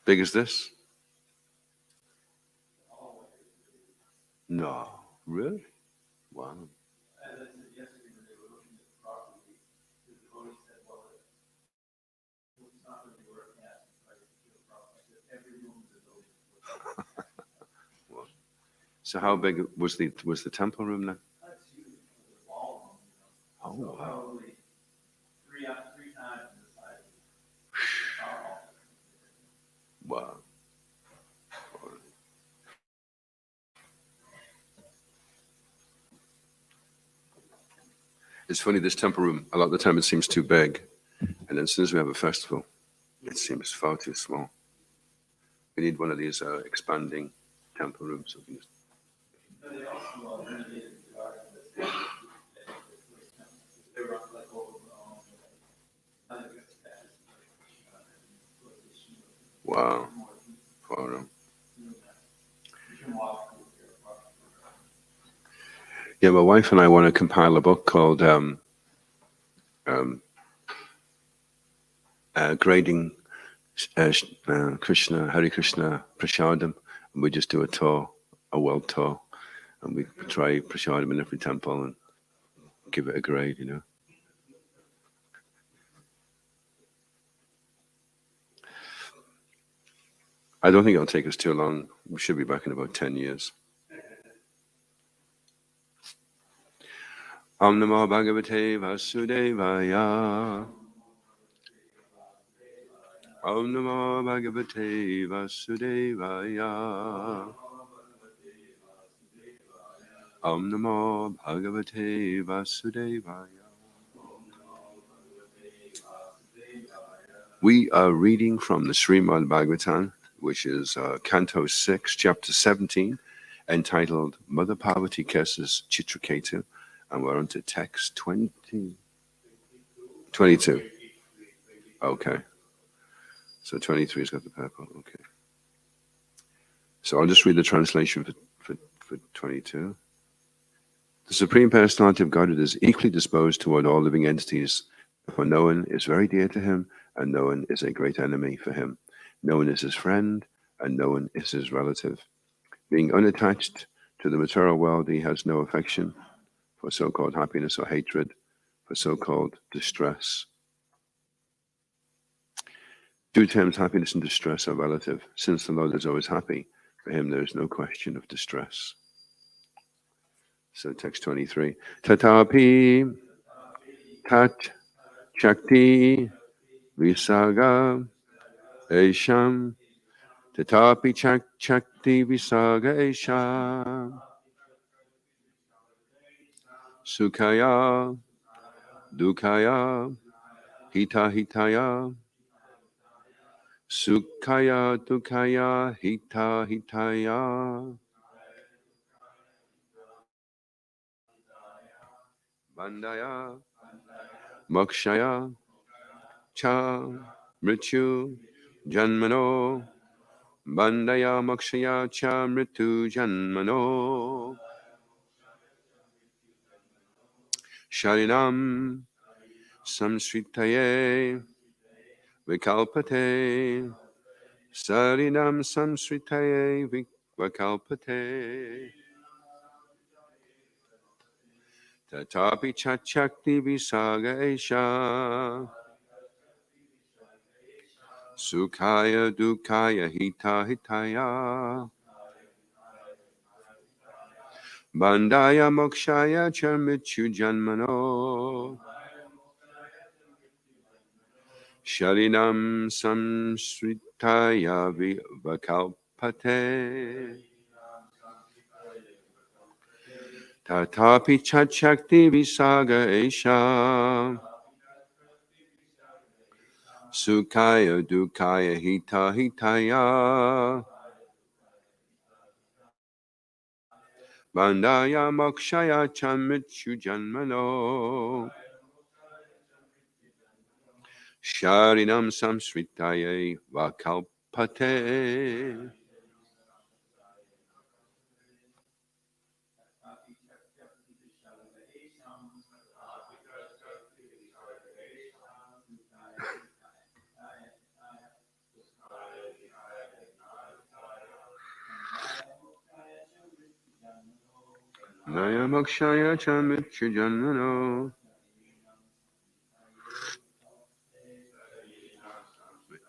Big as this? No, really? Wow. So how big was the temple room then? Oh wow! Wow. It's funny, this temple room, a lot of the time it seems too big. And then as soon as we have a festival, it seems far too small. We need one of these expanding temple rooms. So we can wow. Far out. Yeah, my wife and I want to compile a book called Grading Krishna, Hare Krishna, Prasadam. And we just do a tour, a world tour. And we try Prasadam in every temple and give it a grade, you know. I don't think it'll take us too long. We should be back in about 10 years. Om Namo Bhagavate Vasudevaya. Om Namo Bhagavate Vasudevaya. Om Namo Bhagavate Vasudevaya. We are reading from the Srimad Bhagavatam, which is Canto 6, Chapter 17, entitled Mother Parvati Kisses Chitraketu, and we're on to text 22. Okay. So 23's got the purple. Okay. So I'll just read the translation for 22. The Supreme Personality of Godhead is equally disposed toward all living entities, for no one is very dear to him, and no one is a great enemy for him. No one is his friend, and no one is his relative. Being unattached to the material world, he has no affection for so-called happiness or hatred for so-called distress. Two terms, happiness and distress, are relative. Since the Lord is always happy, for him there is no question of distress. So text 23. Tatapi tat chakti visaga esham. Tatapi chakti visaga esham. Sukhaya dukhaya hita hitaya. Sukhaya dukhaya hita hitaya. Bandaya mokshaya cha mrityu janmano. Bandaya mokshaya cha mrityu janmano. Sharinam samsritaye vikalpate. Sarinam samsritaye vikalpate. Tatapi chakti visaga esha. Sukhaya dukhaya hita hitaya. Bandaya mokshaya cha mrityu janmano. Sharinam samsritaya vikalpate. Tatapi chakti visaga esha. Sukhaya dukhaya hita hitaya. Bandaya mokshaya cha mrityu janmano. Sharinam samsritaya vakalpate. Nayamokshaya Chamitya Janmano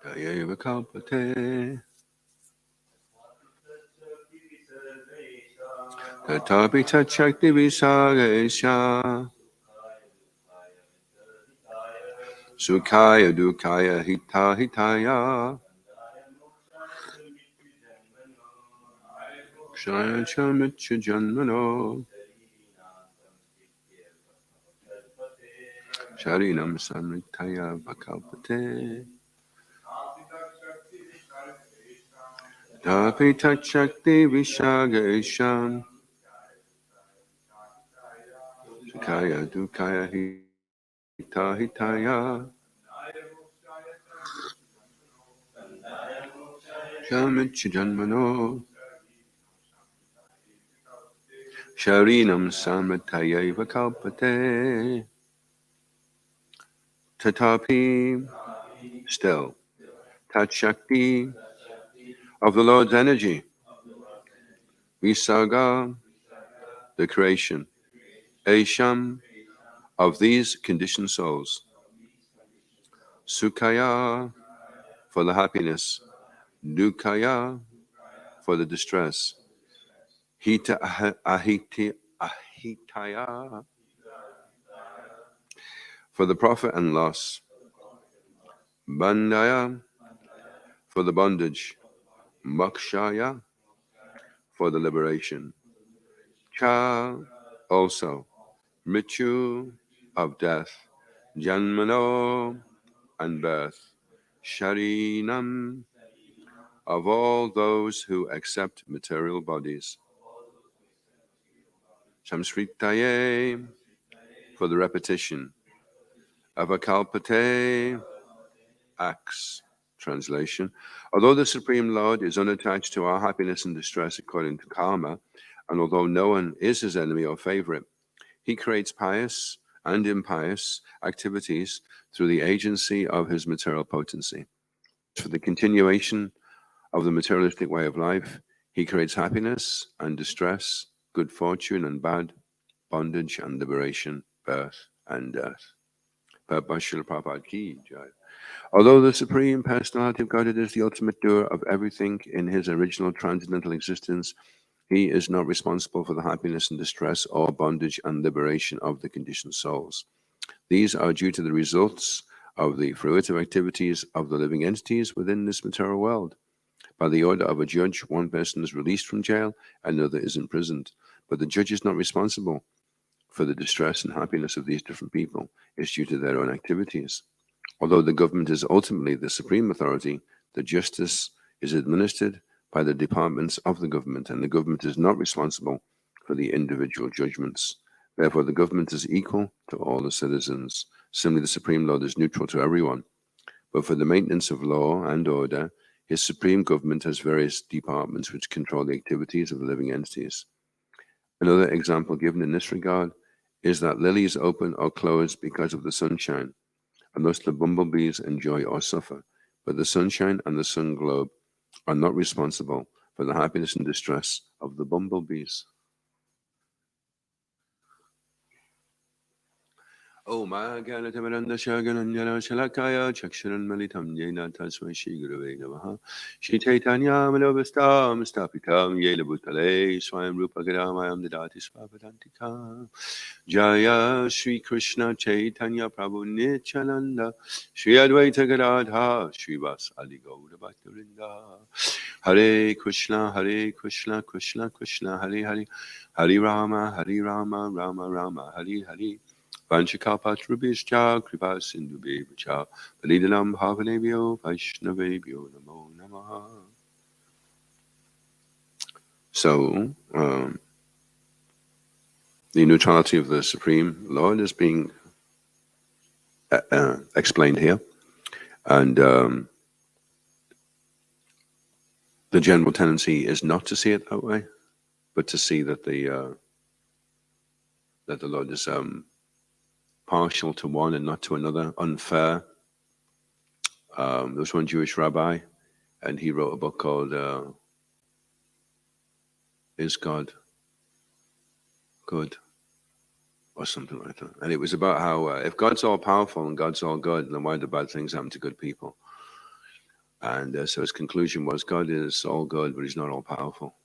Dayeva Kalpate Tatapi Tachakti Visagesha Sukhaya Dukhaya Hita Hitaya Kshaya Chamitya Janmano Sharinam Samritaya Vakalpate Tapi Tachakti Vishagesha Sukhaya Dukhaya Hita Hitaya Chamitya Janmano Sharinam Samritaya Vakalpate Tatapi, still, Tat Shakti of the Lord's energy, Visaga, the creation, Aisham, of these conditioned souls, Sukhaya, for the happiness, Dukhaya, for the distress, Hita Ahitaya, for the profit and loss, Bandaya, for the bondage, Mokshaya, for the liberation, Cha, also, Mrityu, of death, Janmano, and birth, Sharinam, of all those who accept material bodies, Samsritaye, for the repetition, Avakalpate, acts. Translation: although the Supreme Lord is unattached to our happiness and distress according to karma, and although no one is his enemy or favorite, he creates pious and impious activities through the agency of his material potency. For the continuation of the materialistic way of life, he creates happiness and distress, good fortune and bad, bondage and liberation, birth and death. Although the Supreme Personality of Godhead is the ultimate doer of everything in his original transcendental existence, he is not responsible for the happiness and distress or bondage and liberation of the conditioned souls. These are due to the results of the fruitive activities of the living entities within this material world. By the order of a judge, one person is released from jail, another is imprisoned. But the judge is not responsible for the distress and happiness of these different people. It's due to their own activities. Although the government is ultimately the supreme authority, the justice is administered by the departments of the government, and the government is not responsible for the individual judgments. Therefore, the government is equal to all the citizens. Similarly, the Supreme Lord is neutral to everyone. But for the maintenance of law and order, his supreme government has various departments which control the activities of the living entities. Another example given in this regard is that lilies open or close because of the sunshine, and thus the bumblebees enjoy or suffer. But the sunshine and the sun globe are not responsible for the happiness and distress of the bumblebees. Om Agyanatamaranda Shagananjana Shalakaya Chaksharan Malitam Yena Tasmai Shri Gurave Namaha Shri Chaitanya Manobastam Stapitam Yena Bhutale Swayam Rupa Gadamayam Dadati Swapadantika Jaya Shri Krishna Chaitanya Prabhu Nityananda Shri Advaita Gadadha Shri Vas Adi Gaura Bhaktavinda Hare Krishna Krishna Krishna Hare Hare Hare Rama Rama Rama Hare Hare Vanchakapatrubhischa Kripa Sindhubheva Palidanam Bhavanebhyo Vaishnavebhyo Namo Namaha. So, the neutrality of the Supreme Lord is being explained here, and the general tendency is not to see it that way, but to see that the Lord is partial to one and not to another, unfair. There was one Jewish rabbi, and he wrote a book called Is God good, or something like that. And it was about how if God's all powerful and God's all good, then why do bad things happen to good people? And so his conclusion was God is all good, but he's not all powerful.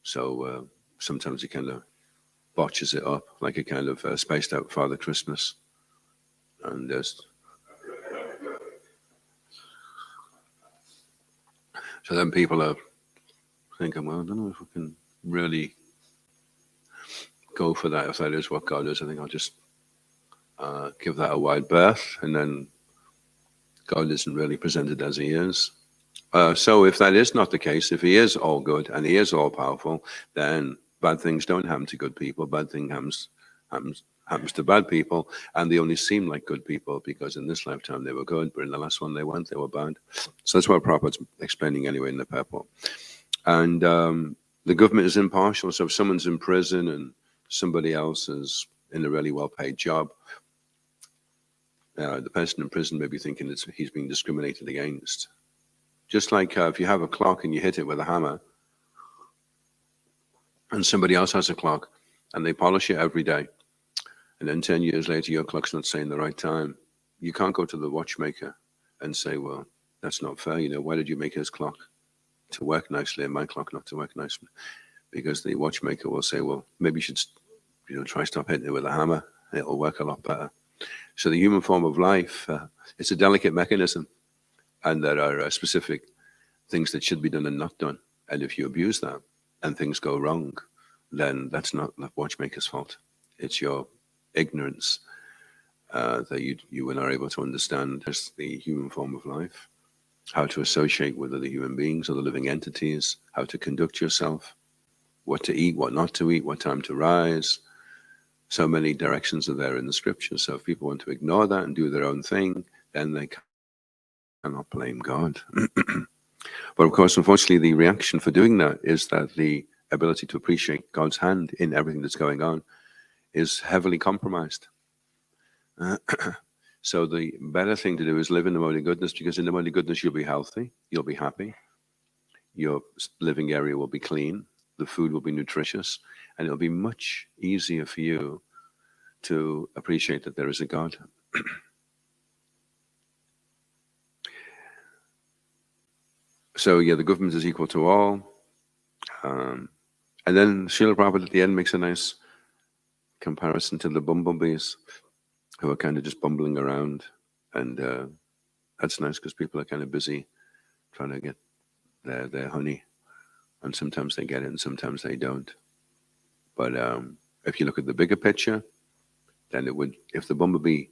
So sometimes he kind of botches it up, like a kind of spaced out Father Christmas. And so then people are thinking, well, I don't know if we can really go for that. If that is what God is, I think I'll just give that a wide berth. And then God isn't really presented as he is. So if that is not the case, if he is all good and he is all powerful, then bad things don't happen to good people. Bad thing happens to bad people, and they only seem like good people because in this lifetime they were good, but in the last one they were bad. So that's what Prabhupada's explaining anyway in the purport. And the government is impartial, so if someone's in prison and somebody else is in a really well-paid job, the person in prison may be thinking he's being discriminated against. Just like if you have a clock and you hit it with a hammer, and somebody else has a clock, and they polish it every day, and then 10 years later your clock's not saying the right time, you can't go to the watchmaker and say, well, that's not fair, why did you make his clock to work nicely and my clock not to work nicely? Because the watchmaker will say, well, maybe you should try stop hitting it with a hammer, it'll work a lot better. So the human form of life, it's a delicate mechanism, and there are specific things that should be done and not done. And if you abuse that and things go wrong, then that's not the watchmaker's fault. It's your ignorance that you were not able to understand as the human form of life, how to associate with other human beings, other living entities, how to conduct yourself, what to eat, what not to eat, what time to rise. So many directions are there in the scriptures. So if people want to ignore that and do their own thing, then they cannot blame God. But of course, unfortunately, the reaction for doing that is that the ability to appreciate God's hand in everything that's going on is heavily compromised. So the better thing to do is live in the mode of goodness, because in the mode of goodness, you'll be healthy, you'll be happy, your living area will be clean, the food will be nutritious, and it'll be much easier for you to appreciate that there is a God. So yeah, the government is equal to all. And then Srila Prabhupada at the end makes a nice comparison to the bumblebees who are kind of just bumbling around. And that's nice because people are kind of busy trying to get their honey. And sometimes they get it and sometimes they don't. But if you look at the bigger picture, then it would, if the bumblebee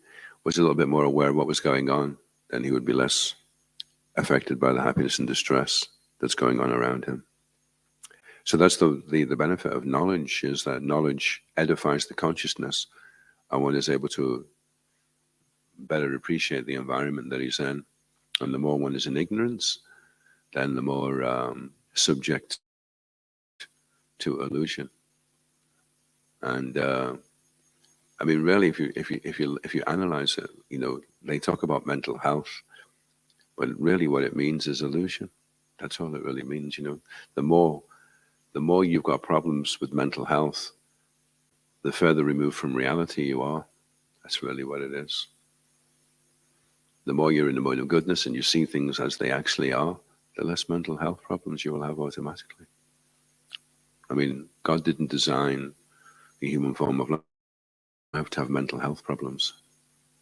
was a little bit more aware of what was going on, then he would be less affected by the happiness and distress that's going on around him. So that's the benefit of knowledge, is that knowledge edifies the consciousness, and one is able to better appreciate the environment that he's in. And the more one is in ignorance, then the more subject to illusion. And I mean, really, if you analyze it, they talk about mental health, but really what it means is illusion. That's all it really means. The more you've got problems with mental health, the further removed from reality you are. That's really what it is. The more you're in the mode of goodness and you see things as they actually are, the less mental health problems you will have automatically. I mean, God didn't design the human form of life to have mental health problems.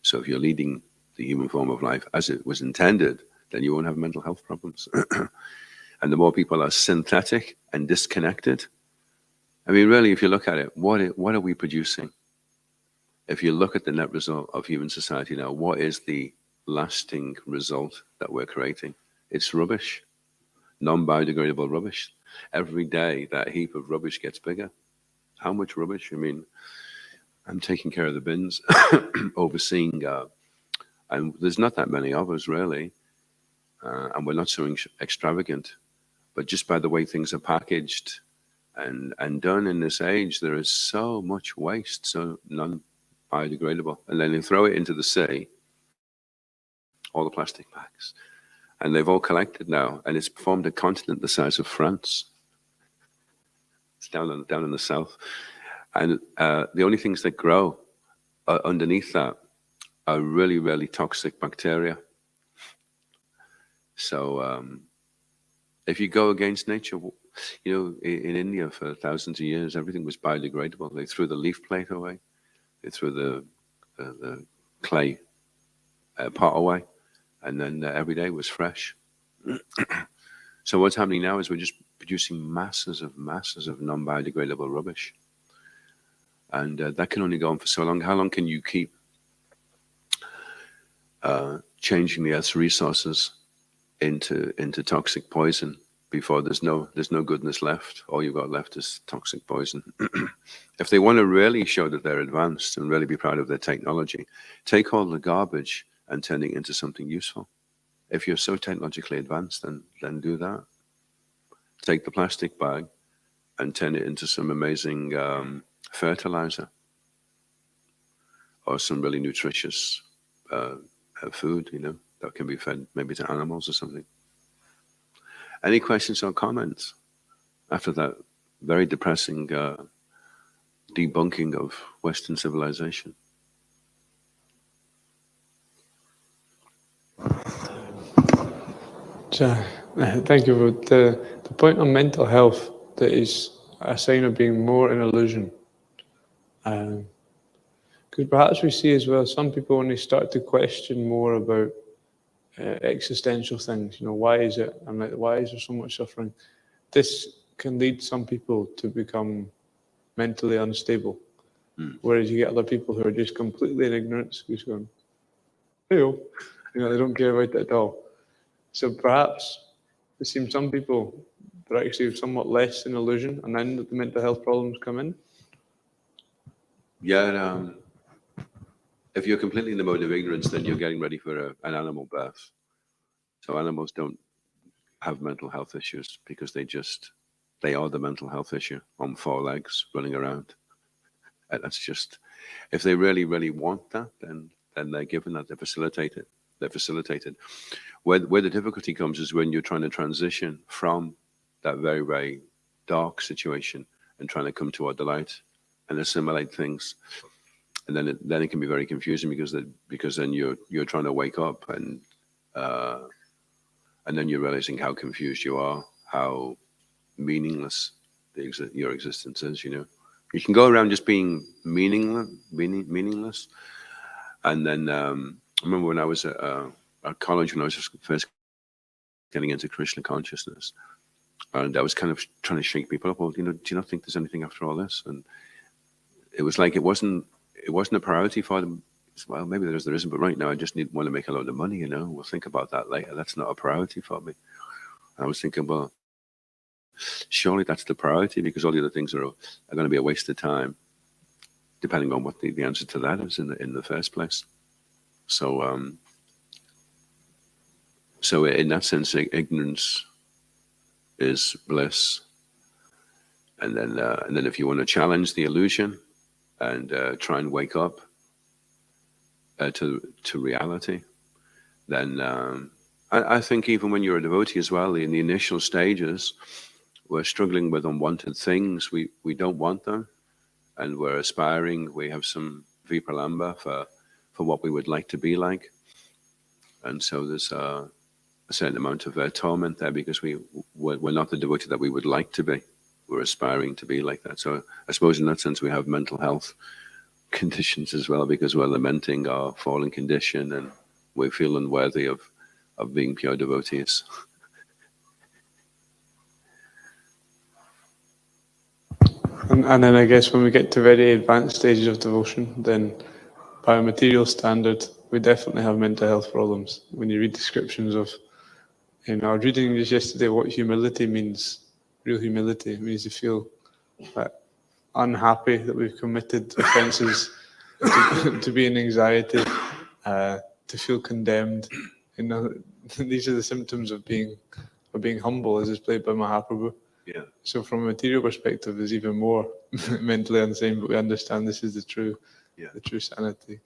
So if you're leading the human form of life as it was intended, then you won't have mental health problems. And the more people are synthetic and disconnected, I mean, really, if you look at it, what are we producing? If you look at the net result of human society now, what is the lasting result that we're creating? It's rubbish, non-biodegradable rubbish. Every day, that heap of rubbish gets bigger. How much rubbish? I mean, I'm taking care of the bins, overseeing, and there's not that many of us, really, and we're not so extravagant. But just by the way things are packaged and done in this age, there is so much waste, so non-biodegradable. And then they throw it into the sea, all the plastic bags. And they've all collected now, and it's formed a continent the size of France. It's down in the south. And the only things that grow underneath that are really, really toxic bacteria. So if you go against nature, you know, in India for thousands of years, everything was biodegradable. They threw the leaf plate away. They threw the clay pot away. And then every day was fresh. So what's happening now is we're just producing masses of non-biodegradable rubbish. And that can only go on for so long. How long can you keep changing the Earth's resources into toxic poison before there's no goodness left? All you've got left is toxic poison. If they want to really show that they're advanced and really be proud of their technology, take all the garbage and turn it into something useful. If you're so technologically advanced, then do that. Take the plastic bag and turn it into some amazing fertilizer or some really nutritious food, you know, that can be fed maybe to animals or something. Any questions or comments after that very depressing debunking of Western civilization? Thank you for the point on mental health. That is a sign of being more an illusion. Because perhaps we see as well, some people, when they start to question more about existential things, you know, why is it? I'm like, why is there so much suffering? This can lead some people to become mentally unstable. Whereas you get other people who are just completely in ignorance, who's going, hey, you know, they don't care about it at all. So perhaps it seems some people are actually somewhat less in illusion, and then the mental health problems come in. Yeah, if you're completely in the mode of ignorance, then you're getting ready for an animal birth. So animals don't have mental health issues because they are the mental health issue on 4 legs running around. And that's just, if they really, really want that, then they're given that. They're facilitated. Where the difficulty comes is when you're trying to transition from that very, very dark situation and trying to come toward the light and assimilate things. And then it can be very confusing because then you're trying to wake up and then you're realizing how confused you are, how meaningless your existence is. You know, you can go around just being meaningless. And then I remember when I was at college, when I was just first getting into Krishna consciousness, and I was kind of trying to shake people up. Well, you know, do you not think there's anything after all this? And it was like it wasn't a priority for them. Well, maybe there isn't, but right now I just want to make a load of money, you know. We'll think about that later. That's not a priority for me. And I was thinking, well, surely that's the priority, because all the other things are going to be a waste of time, depending on what the answer to that is in the first place. So so in that sense, ignorance is bliss. And then if you want to challenge the illusion and try and wake up to reality, then I think even when you're a devotee as well, in the initial stages, we're struggling with unwanted things. We don't want them, and we're aspiring. We have some vipralamba for what we would like to be like, and so there's a certain amount of torment there because we're not the devotee that we would like to be. We're aspiring to be like that. So I suppose in that sense we have mental health conditions as well, because we're lamenting our fallen condition and we feel unworthy of being pure devotees. And then I guess when we get to very advanced stages of devotion, then by a material standard, we definitely have mental health problems. When you read descriptions of, you know, I was reading just yesterday what humility means. Real humility means to feel unhappy that we've committed offences, to be in anxiety, to feel condemned. You know, these are the symptoms of being humble, as is played by Mahaprabhu. Yeah. So from a material perspective, there's even more mentally insane, but we understand this is the true sanity.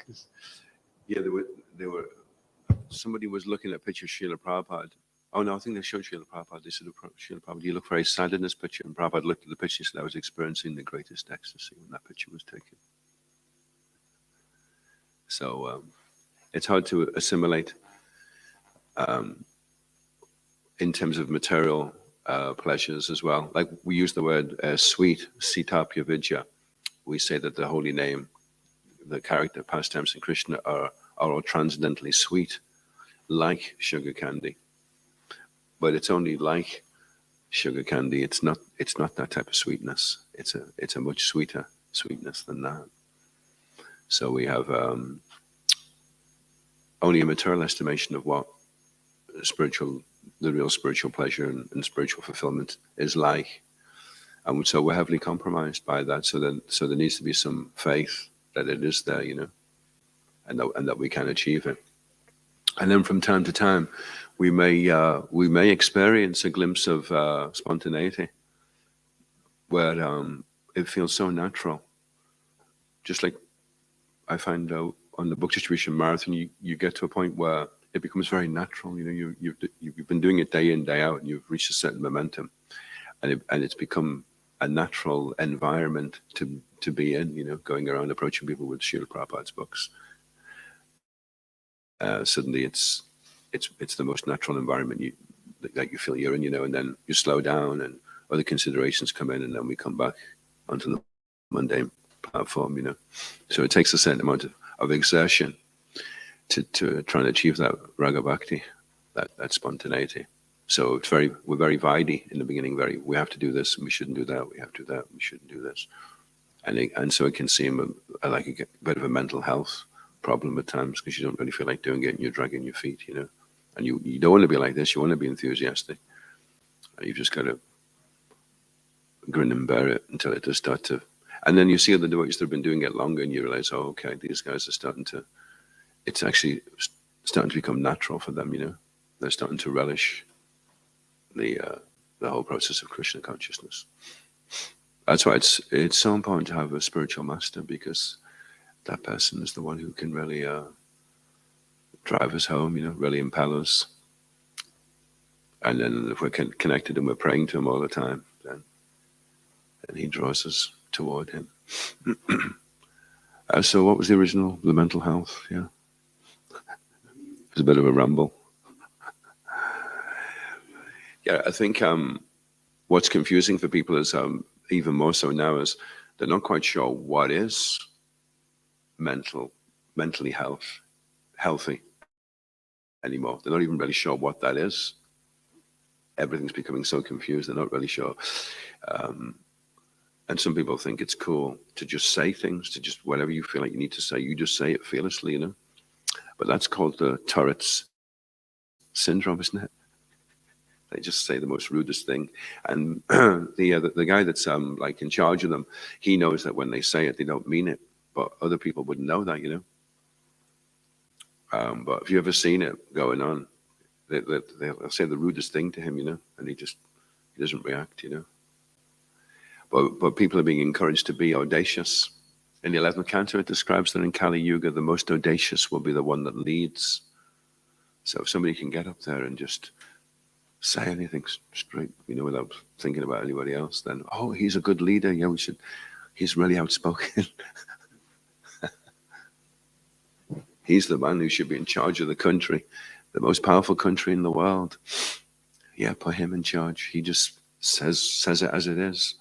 Yeah, there were. Somebody was looking at a picture of Srila Prabhupada oh no, I think they showed Srila Prabhupada. They said, Srila Prabhupada, you look very sad in this picture. And Prabhupada looked at the picture and said, I was experiencing the greatest ecstasy when that picture was taken. So it's hard to assimilate in terms of material pleasures as well. Like we use the word sweet, sitapya vidya. We say that the holy name, the character, pastimes in Krishna are all transcendently sweet, like sugar candy. But it's only like sugar candy. It's not that type of sweetness. It's a much sweeter sweetness than that. So we have only a material estimation of what the real spiritual pleasure and spiritual fulfillment is like. And so we're heavily compromised by that. So there needs to be some faith that it is there, and that we can achieve it. And then from time to time, we may experience a glimpse of spontaneity, where it feels so natural. Just like I find out on the book distribution marathon, you get to a point where it becomes very natural. You've been doing it day in, day out, and you've reached a certain momentum, and it's become a natural environment to be in. Going around approaching people with Srila Prabhupada's books. Suddenly, it's the most natural environment that you feel you're in. And then you slow down, and other considerations come in, and then we come back onto the mundane platform. So it takes a certain amount of exertion to try and achieve that raga bhakti, that spontaneity. So we're very videy in the beginning. We have to do this, and we shouldn't do that. We have to do that, we shouldn't do this, and so it can seem like a bit of a mental health problem at times, because you don't really feel like doing it, and you're dragging your feet, and you don't want to be like this. You want to be enthusiastic. You've just got to grin and bear it until it does start to. And then you see other devotees that have been doing it longer, and you realize, oh, okay, these guys are it's actually starting to become natural for them, They're starting to relish the whole process of Krishna consciousness. That's why it's so important to have a spiritual master, because that person is the one who can really drive us home, really impel us. And then if we're connected and we're praying to him all the time, then he draws us toward him. So what was the original? The mental health, yeah. It was a bit of a ramble. Yeah, I think what's confusing for people is even more so now is they're not quite sure what is mentally healthy anymore. They're not even really sure what that is. Everything's becoming so confused, they're not really sure. And some people think it's cool to just say things, to just whatever you feel like you need to say, you just say it fearlessly, But that's called the Tourette's syndrome, isn't it? They just say the most rudest thing, and the guy that's like in charge of them, he knows that when they say it, they don't mean it, but other people wouldn't know that, But if you ever seen it going on, they'll say the rudest thing to him, and he doesn't react, But people are being encouraged to be audacious. In the 11th canto, it describes that in Kali Yuga, the most audacious will be the one that leads. So if somebody can get up there and just say anything straight, without thinking about anybody else, then, oh, he's a good leader. Yeah, he's really outspoken. He's the man who should be in charge of the country, the most powerful country in the world. Yeah, put him in charge. He just says it as it is.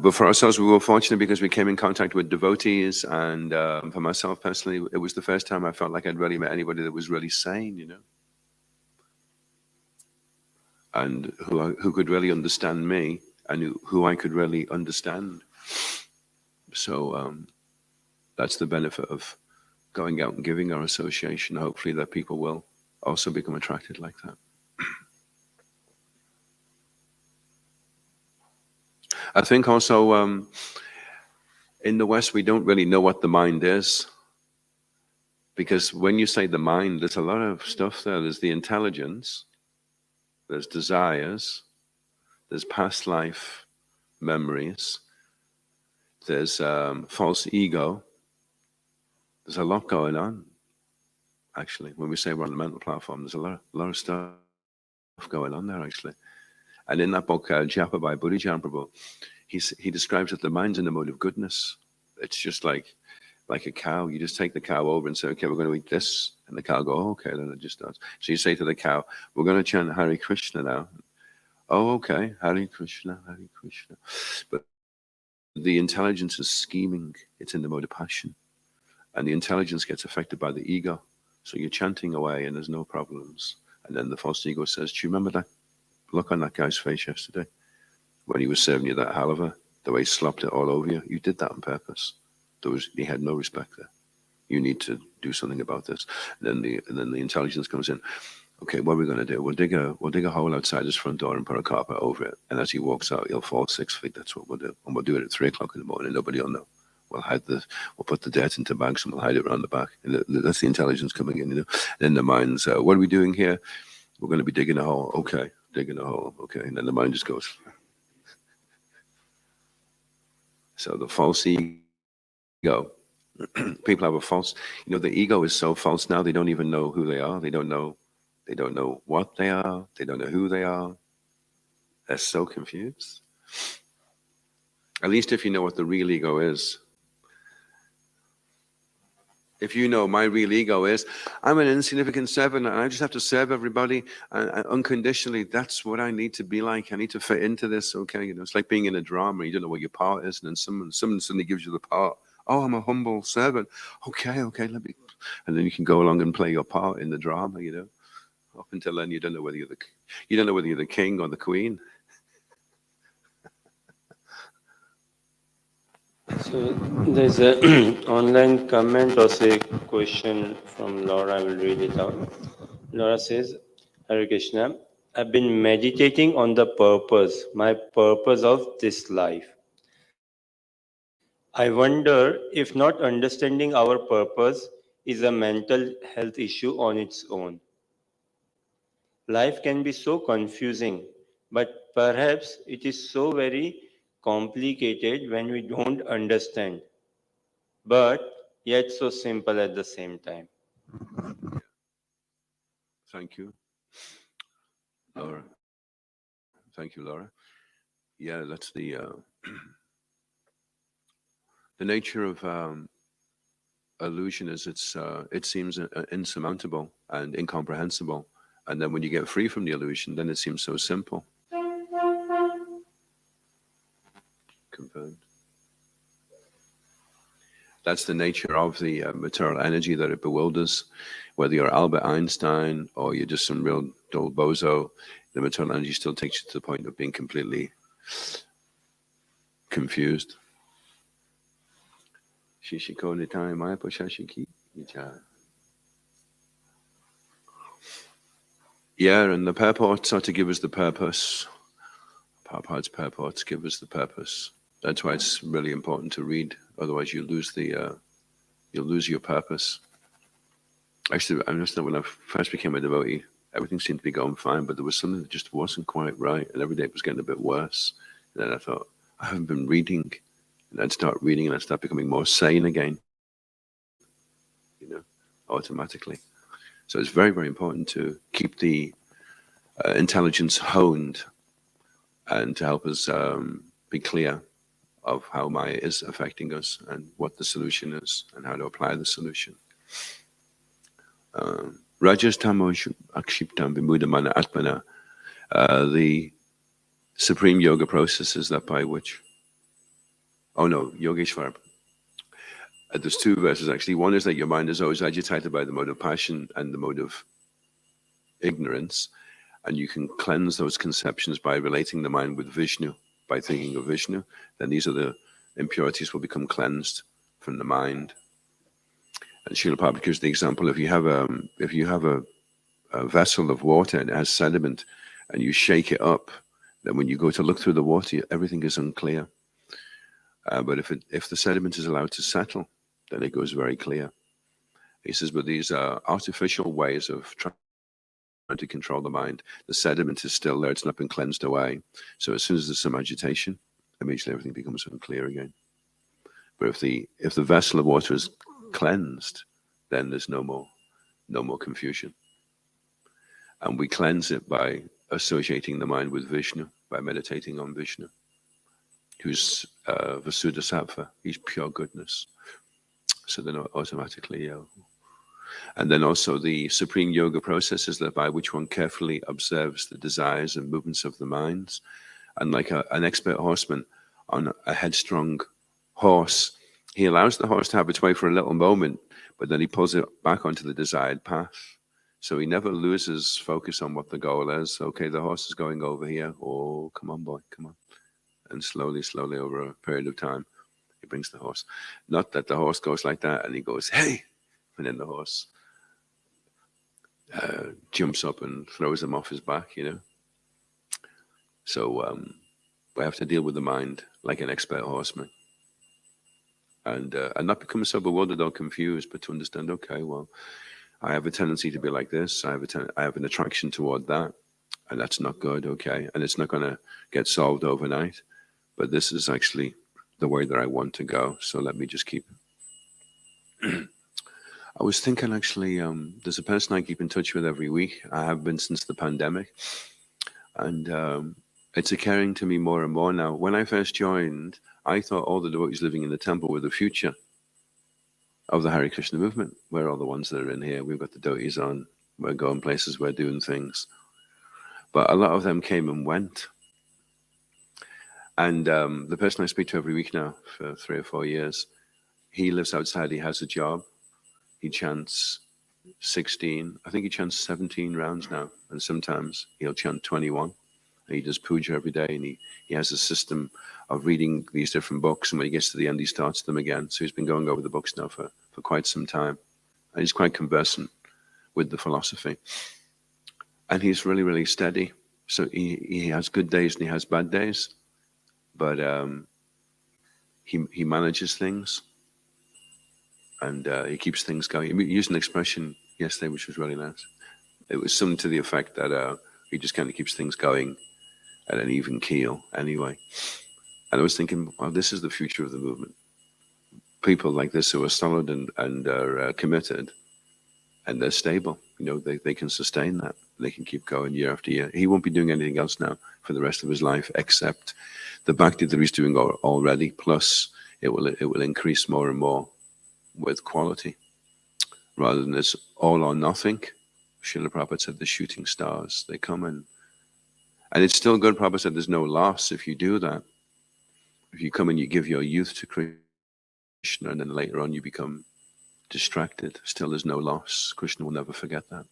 But for ourselves, we were fortunate because we came in contact with devotees, and for myself personally, it was the first time I felt like I'd really met anybody that was really sane, and who could really understand me, and who I could really understand. So that's the benefit of going out and giving our association. Hopefully that people will also become attracted like that. I think also in the West, we don't really know what the mind is. Because when you say the mind, there's a lot of stuff there. There's the intelligence, there's desires, there's past life memories, there's false ego, There's a lot going on, actually. When we say we're on the mental platform, there's a lot of stuff going on there, actually. And in that book, Japa by Bodhidharma Prabhu, he describes that the mind's in the mode of goodness. It's just like a cow. You just take the cow over and say, okay, we're going to eat this. And the cow go, oh, okay, then it just does. So you say to the cow, we're going to chant Hare Krishna now. Oh, okay, Hare Krishna, Hare Krishna. But the intelligence is scheming. It's in the mode of passion. And the intelligence gets affected by the ego. So you're chanting away and there's no problems. And then the false ego says, do you remember that look on that guy's face yesterday when he was serving you that halava, the way he slopped it all over you? You did that on purpose. He had no respect there. You need to do something about this. And then the intelligence comes in. Okay, what are we going to do? We'll dig a hole outside his front door and put a carpet over it. And as he walks out, he'll fall 6 feet. That's what we'll do. And we'll do it at 3 o'clock in the morning. Nobody will know. We'll put the dirt into bags and we'll hide it around the back. And that's the intelligence coming in. And then the mind's, what are we doing here? We're going to be digging a hole. Okay, digging a hole. Okay, and then the mind just goes. So the false ego. People have a false. The ego is so false now. They don't even know who they are. They don't know what they are. They don't know who they are. They're so confused. At least if you know what the real ego is. If you know my real ego is, I'm an insignificant servant and I just have to serve everybody and unconditionally. That's what I need to be like. I need to fit into this. Okay, it's like being in a drama. You don't know what your part is, and then someone suddenly gives you the part. Oh, I'm a humble servant. Okay, let me. And then you can go along and play your part in the drama. Up until then, you don't know whether you're the king or the queen. So there's an online comment or say question from Laura. I will read it out. Laura says, Hare Krishna, I've been meditating on my purpose of this life. I wonder if not understanding our purpose is a mental health issue on its own. Life can be so confusing, but perhaps it is so very complicated when we don't understand, but yet so simple at the same time. Thank you, Laura. Thank you, Laura. Yeah, that's the nature of illusion is it seems insurmountable and incomprehensible. And then when you get free from the illusion, then it seems so simple. Confirmed. That's the nature of the material energy, that it bewilders. Whether you're Albert Einstein or you're just some real dull bozo, the material energy still takes you to the point of being completely confused. Yeah, and the purports are to give us the purpose. Prabhupada's purports give us the purpose. That's why it's really important to read. Otherwise, you'll lose your purpose. Actually, I understand when I first became a devotee, everything seemed to be going fine, but there was something that just wasn't quite right, and every day it was getting a bit worse. And then I thought, I haven't been reading, and I'd start reading, and I'd start becoming more sane again. Automatically. So it's very, very important to keep the intelligence honed and to help us be clear of how Maya is affecting us and what the solution is and how to apply the solution. Rajastamo Akshiptam Vimudamana Atmana. The supreme yoga process is that by which. Oh no, Yogeshwar. There's 2 verses actually. One is that your mind is always agitated by the mode of passion and the mode of ignorance, and you can cleanse those conceptions by relating the mind with Vishnu, by thinking of Vishnu. Then these are the impurities will become cleansed from the mind. And Srila Prabhupada gives the example: if you have a vessel of water and it has sediment, and you shake it up, then when you go to look through the water, everything is unclear. But if the sediment is allowed to settle, then it goes very clear. He says, but these are artificial ways of trying to control the mind. The sediment is still there; it's not been cleansed away. So as soon as there's some agitation, immediately everything becomes unclear again. But if the vessel of water is cleansed, then there's no more confusion. And we cleanse it by associating the mind with Vishnu, by meditating on Vishnu, who's Vasuddha-sattva. He's pure goodness. So they're not automatically and then also the supreme yoga processes by which one carefully observes the desires and movements of the minds. And like an expert horseman on a headstrong horse, he allows the horse to have its way for a little moment, but then he pulls it back onto the desired path. So he never loses focus on what the goal is. Okay, the horse is going over here. Oh, come on, boy, come on. And slowly, slowly over a period of time, he brings the horse. Not that the horse goes like that and he goes, hey, and then the horse jumps up and throws him off his back, So we have to deal with the mind like an expert horseman. And not become so bewildered or confused, but to understand, okay, well, I have a tendency to be like this. I have an attraction toward that, and that's not good, okay? And it's not going to get solved overnight, but this is actually the way that I want to go. So let me just keep. I was thinking, actually, there's a person I keep in touch with every week. I have been since the pandemic, and it's occurring to me more and more now. When I first joined, I thought all the devotees living in the temple were the future of the Hare Krishna movement. We're all the ones that are in here. We've got the devotees on. We're going places. We're doing things. But a lot of them came and went. And the person I speak to every week now for 3 or 4 years, he lives outside. He has a job. He chants 16. I think he chants 17 rounds now. And sometimes he'll chant 21. He does puja every day, and he has a system of reading these different books, and when he gets to the end, he starts them again. So he's been going over the books now for quite some time. And he's quite conversant with the philosophy. And he's really, really steady. So he has good days and he has bad days, but he manages things, and he keeps things going. He used an expression yesterday which was really nice. It was something to the effect that he just kind of keeps things going at an even keel anyway. And I was thinking, well, this is the future of the movement. People like this who are solid and are committed, and they're stable. They can sustain that. They can keep going year after year. He won't be doing anything else now for the rest of his life except the bhakti that he's doing already. Plus, it will increase more and more with quality, rather than this all or nothing. Srila Prabhupada said the shooting stars, they come in. And it's still good. Prabhupada said there's no loss if you do that. If you come and you give your youth to Krishna, and then later on you become distracted, still there's no loss. Krishna will never forget that.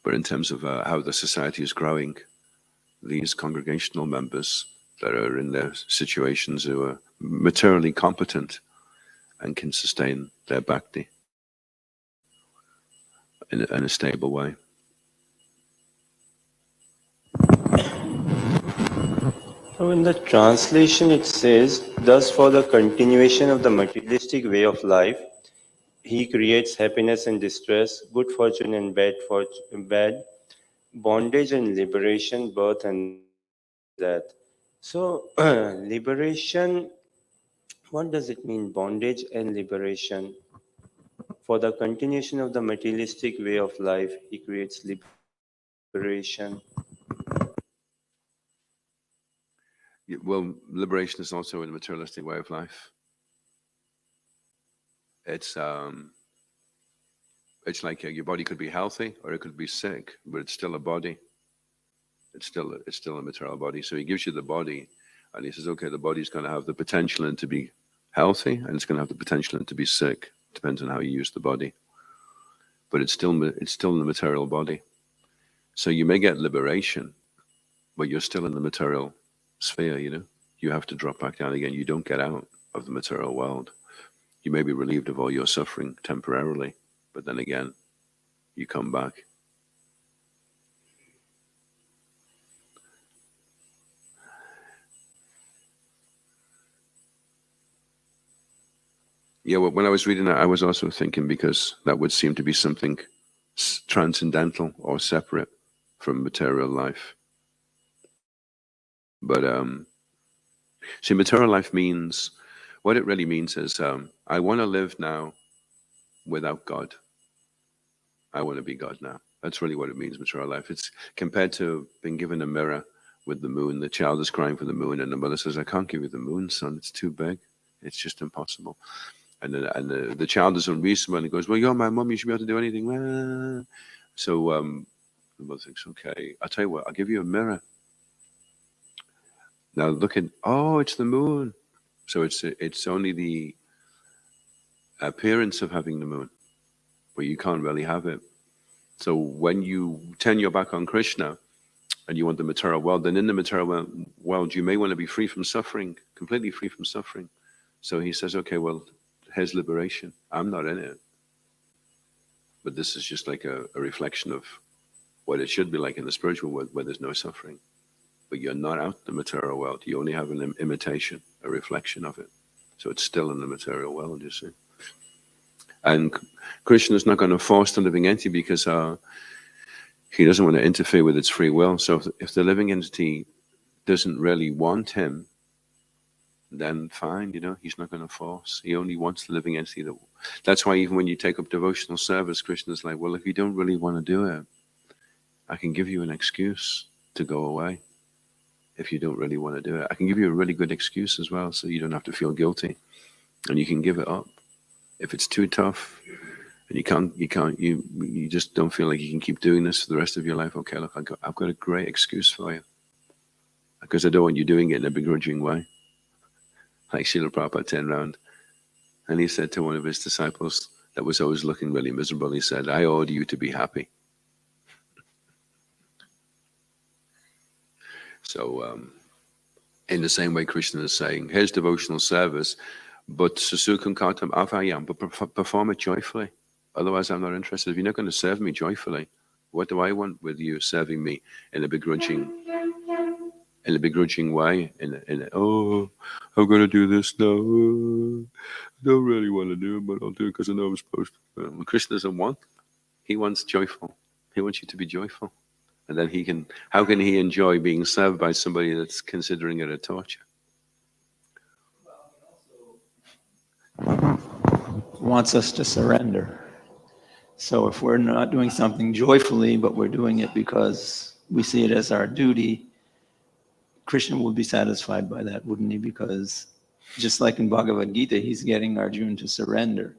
But in terms of how the society is growing, these congregational members that are in their situations who are materially competent and can sustain their bhakti in a stable way. So in the translation it says, thus for the continuation of the materialistic way of life, he creates happiness and distress, good fortune and bad bondage and liberation, birth and death. So liberation, what does it mean, bondage and liberation? For the continuation of the materialistic way of life, he creates liberation. Well, liberation is also in a materialistic way of life. It's like your body could be healthy or it could be sick, but it's still a body. It's still a material body. So he gives you the body, and he says, okay, the body's going to have the potential and to be healthy, and it's going to have the potential and to be sick. Depends on how you use the body, but it's still in the material body. So you may get liberation, but you're still in the material sphere. You have to drop back down again. You don't get out of the material world. You may be relieved of all your suffering temporarily, but then again, you come back. Yeah, well, when I was reading that, I was also thinking, because that would seem to be something transcendental or separate from material life. But see, material life means what it really means is, I want to live now without God. I want to be God now. That's really what it means, material life. It's compared to being given a mirror with the moon. The child is crying for the moon, and the mother says, I can't give you the moon, son. It's too big. It's just impossible. And the child is unreasonable, and he goes, well, you're my mom. You should be able to do anything. So the mother thinks, okay, I'll tell you what, I'll give you a mirror. Now look at, oh, it's the moon. So it's only the appearance of having the moon, but you can't really have it. So when you turn your back on Krishna and you want the material world, then in the material world, you may want to be free from suffering, completely free from suffering. So he says, okay, well, here's liberation. I'm not in it. But this is just like a reflection of what it should be like in the spiritual world where there's no suffering. But you're not out in the material world. You only have an imitation, a reflection of it. So it's still in the material world, you see. And Krishna is not going to force the living entity because he doesn't want to interfere with its free will. So if the living entity doesn't really want him, then fine, he's not going to force. He only wants the living entity. That's why even when you take up devotional service, Krishna's like, well, if you don't really want to do it, I can give you an excuse to go away. If you don't really want to do it, I can give you a really good excuse as well, so you don't have to feel guilty, and you can give it up. If it's too tough and you just don't feel like you can keep doing this for the rest of your life, okay, look, I've got a great excuse for you, because I don't want you doing it in a begrudging way. Like Srila Prabhupada turned around and he said to one of his disciples that was always looking really miserable, he said, I order you to be happy. So in the same way, Krishna is saying, here's devotional service, but susukam kartam avayam, but perform it joyfully. Otherwise, I'm not interested. If you're not going to serve me joyfully, what do I want with you serving me in a begrudging way? Oh, I'm going to do this now. I don't really want to do it, but I'll do it because I know I'm supposed to. Well, Krishna doesn't want. He wants joyful. He wants you to be joyful. And then how can he enjoy being served by somebody that's considering it a torture? Wants us to surrender. So if we're not doing something joyfully, but we're doing it because we see it as our duty, Krishna will be satisfied by that, wouldn't he? Because just like in Bhagavad Gita, he's getting Arjuna to surrender.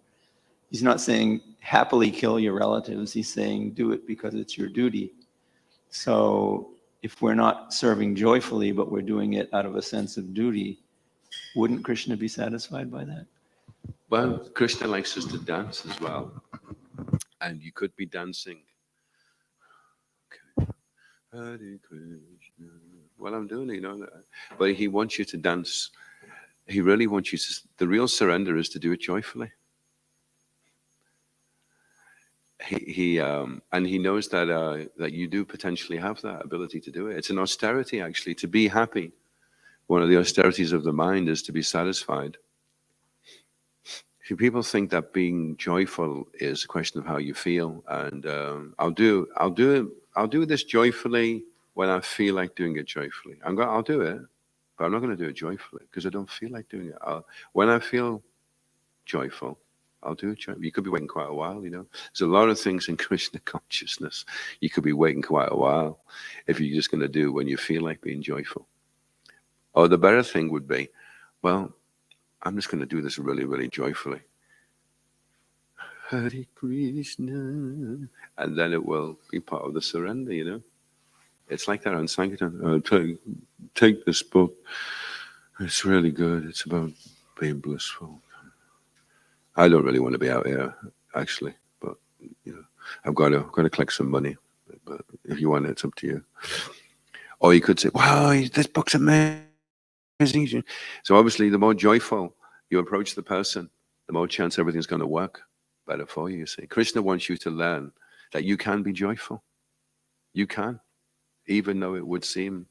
He's not saying happily kill your relatives. He's saying do it because it's your duty. So if we're not serving joyfully, but we're doing it out of a sense of duty, wouldn't Krishna be satisfied by that? Well, Krishna likes us to dance as well. And you could be dancing. Okay. Hare Krishna. Well, I'm doing it, But he wants you to dance. He really wants you to. The real surrender is to do it joyfully. And he knows that you do potentially have that ability to do it. It's an austerity, actually, to be happy. One of the austerities of the mind is to be satisfied. People think that being joyful is a question of how you feel, and I'll do this joyfully when I feel like doing it joyfully. I'll do it, but I'm not going to do it joyfully because I don't feel like doing it. When I feel joyful, I'll do it. You could be waiting quite a while, There's a lot of things in Krishna consciousness. You could be waiting quite a while if you're just going to do when you feel like being joyful. Or the better thing would be, well, I'm just going to do this really, really joyfully. Hare Krishna. And then it will be part of the surrender, It's like that on Sankirtan. Take this book. It's really good. It's about being blissful. I don't really want to be out here, actually, but I've got to collect some money. But if you want it, it's up to you. Or you could say, "Wow, this book's amazing." So obviously, the more joyful you approach the person, the more chance everything's going to work better for you. You see, Krishna wants you to learn that you can be joyful. You can, even though it would seem,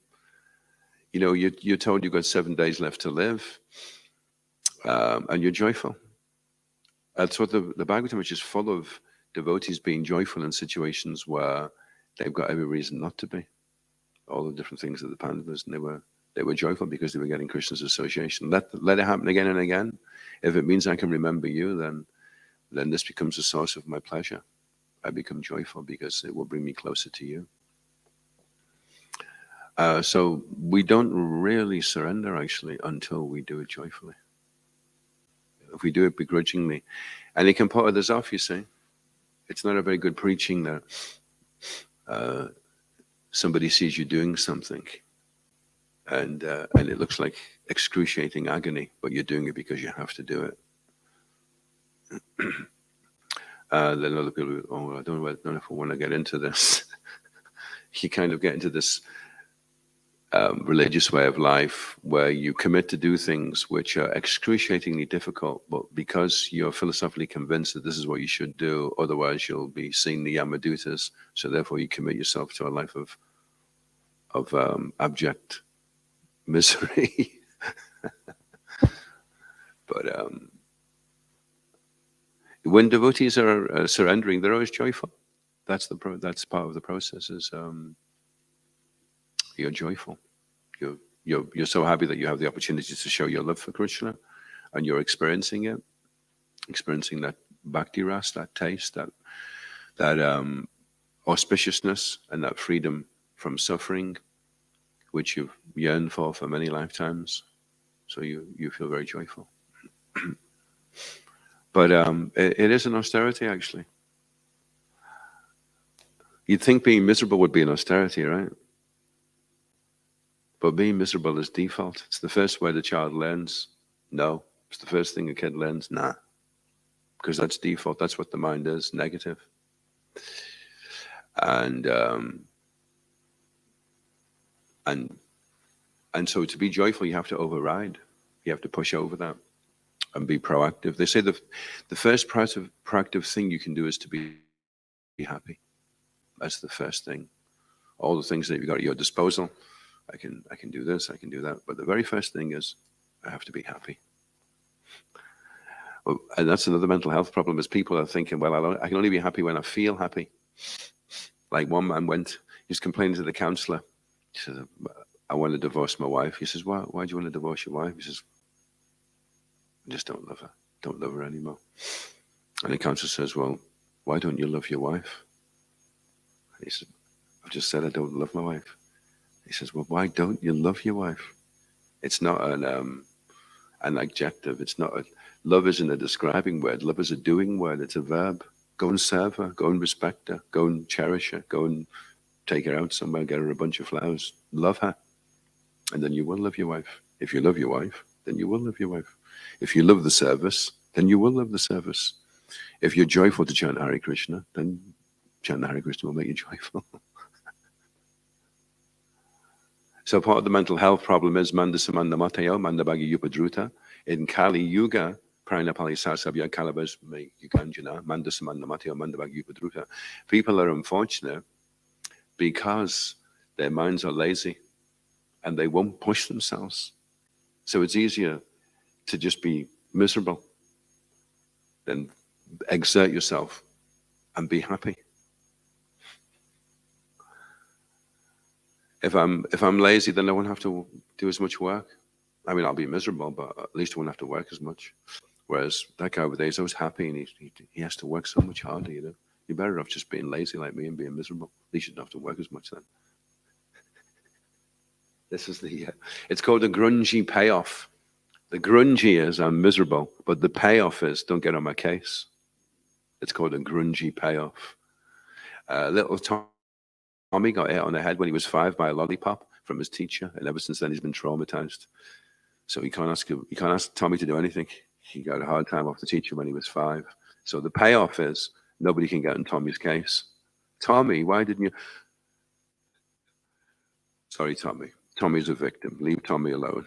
you're told you've got 7 days left to live, and you're joyful. That's what the Bhagavatam, which is full of devotees being joyful in situations where they've got every reason not to be. All the different things that the Pandavas, and They were joyful because they were getting Krishna's association. Let it happen again and again. If it means I can remember you, then this becomes a source of my pleasure. I become joyful because it will bring me closer to you. So we don't really surrender, actually, until we do it joyfully. If we do it begrudgingly, and it can put others off, you see. It's not a very good preaching that somebody sees you doing something and it looks like excruciating agony, but you're doing it because you have to do it. Then other people, I don't know if I want to get into this. You kind of get into this religious way of life where you commit to do things which are excruciatingly difficult, but because you're philosophically convinced that this is what you should do, otherwise you'll be seeing the Yamadutas, so therefore you commit yourself to a life of abject misery. But when devotees are surrendering, they're always joyful. That's part of the process. Is you're joyful. You're so happy that you have the opportunity to show your love for Krishna, and you're experiencing it, experiencing that bhakti ras, that taste, that auspiciousness, and that freedom from suffering, which you've yearned for many lifetimes. So you feel very joyful. But it is an austerity, actually. You'd think being miserable would be an austerity, right? But being miserable is default. It's the first way the child learns. No. It's the first thing a kid learns. Nah. Because that's default. That's what the mind is, negative. And so to be joyful, you have to override. You have to push over that and be proactive. They say the first proactive thing you can do is to be happy. That's the first thing. All the things that you've got at your disposal. I can do this, I can do that. But the very first thing is I have to be happy. Well, and that's another mental health problem, is people are thinking, well, I can only be happy when I feel happy. Like one man he was complaining to the counselor. He says, I want to divorce my wife. He says, why do you want to divorce your wife? He says, I just don't love her. Don't love her anymore. And the counselor says, well, why don't you love your wife? And he said, I've just said I don't love my wife. He says, well, why don't you love your wife? It's not an adjective. It's not love isn't a describing word. Love is a doing word. It's a verb. Go and serve her. Go and respect her. Go and cherish her. Go and take her out somewhere. Get her a bunch of flowers. Love her. And then you will love your wife. If you love your wife, then you will love your wife. If you love the service, then you will love the service. If you're joyful to chant Hare Krishna, then chant Hare Krishna will make you joyful. So part of the mental health problem is Mandasamanda Matayo, Mandabagi Yupadruta. In Kali Yuga, Pranapali Sasabya Kalabas Yukanjana, Mandasamanda Matayo, Mandabagi Yupadruta. People are unfortunate because their minds are lazy and they won't push themselves. So it's easier to just be miserable than exert yourself and be happy. If I'm lazy, then I won't have to do as much work. I mean, I'll be miserable, but at least I won't have to work as much. Whereas that guy over there is always happy, and he has to work so much harder. You're better off just being lazy like me and being miserable. At least you don't have to work as much then. This is it's called a grungy payoff. The grungy is I'm miserable, but the payoff is don't get on my case. It's called a grungy payoff. Little Tommy got hit on the head when he was 5 by a lollipop from his teacher, and ever since then he's been traumatized. So you can't ask Tommy to do anything. He got a hard time off the teacher when he was 5. So the payoff is nobody can get in Tommy's case. Tommy, why didn't you? Sorry, Tommy. Tommy's a victim. Leave Tommy alone.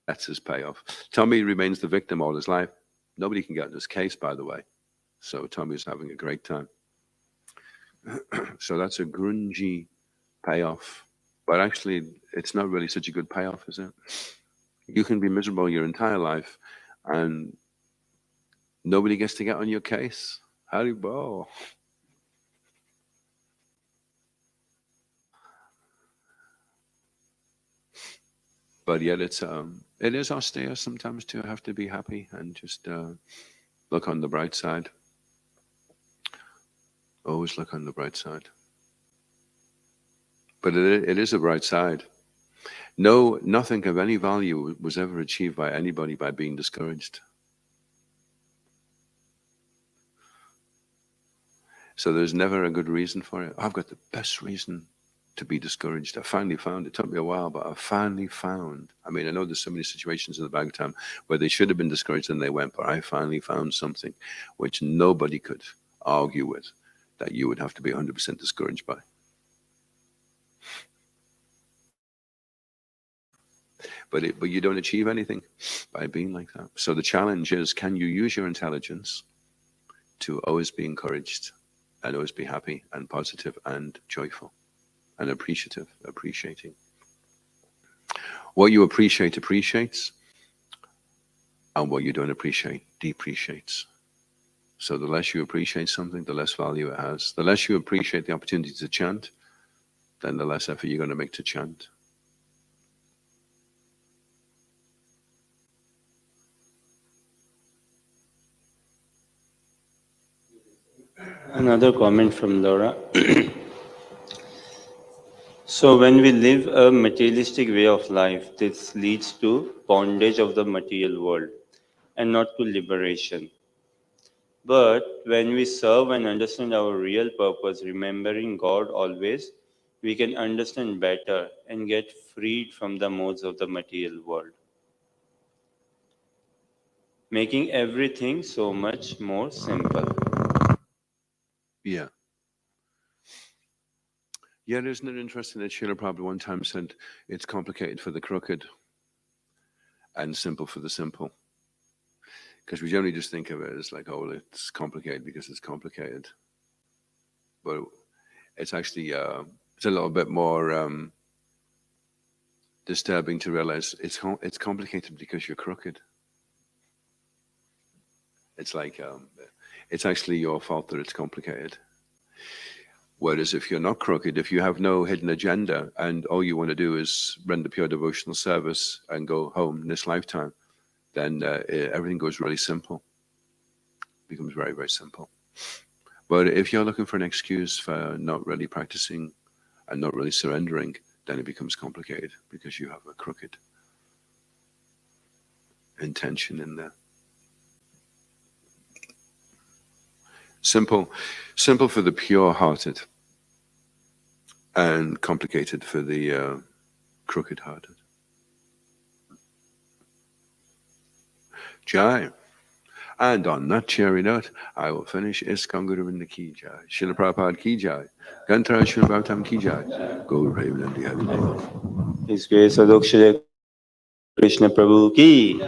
That's his payoff. Tommy remains the victim all his life. Nobody can get in his case, by the way. So Tommy's having a great time. So that's a grungy payoff. But actually, it's not really such a good payoff, is it? You can be miserable your entire life and nobody gets to get on your case. Haribo. But yet it is austere sometimes to have to be happy and just look on the bright side. Always look on the bright side. But it is a bright side. No, nothing of any value was ever achieved by anybody by being discouraged. So there's never a good reason for it. I've got the best reason to be discouraged. I finally found it. It took me a while, but I finally found. I mean, I know there's so many situations in the Bhagavatam where they should have been discouraged and they went, but I finally found something which nobody could argue with, that you would have to be 100% discouraged by. But you don't achieve anything by being like that. So the challenge is, can you use your intelligence to always be encouraged and always be happy and positive and joyful and appreciating. What you appreciate appreciates, and what you don't appreciate depreciates. So the less you appreciate something, the less value it has. The less you appreciate the opportunity to chant, then the less effort you're going to make to chant. Another comment from Laura. So when we live a materialistic way of life, this leads to bondage of the material world and not to liberation. But when we serve and understand our real purpose, remembering God always, we can understand better and get freed from the modes of the material world, making everything so much more simple. Yeah. Yeah, isn't it interesting that Srila Prabhupada one time said it's complicated for the crooked and simple for the simple? Because we generally just think of it as like, oh, it's complicated because it's complicated. But it's actually, it's a little bit more disturbing to realize it's complicated because you're crooked. It's like, it's actually your fault that it's complicated. Whereas if you're not crooked, if you have no hidden agenda and all you want to do is render pure devotional service and go home in this lifetime, then everything goes really simple. It becomes very, very simple. But if you're looking for an excuse for not really practicing and not really surrendering, then it becomes complicated because you have a crooked intention in there. Simple for the pure-hearted, and complicated for the crooked-hearted. Jai. And on that cheery note, I will finish ISKCON Guruvinda Ki Jai, Srila Prabhupada Ki Jai, Gantara Srila Bhagavatam Ki Jai, Gaur Premanandi Hari Bol. His grace Adhoksaja Krishna Prabhu ki.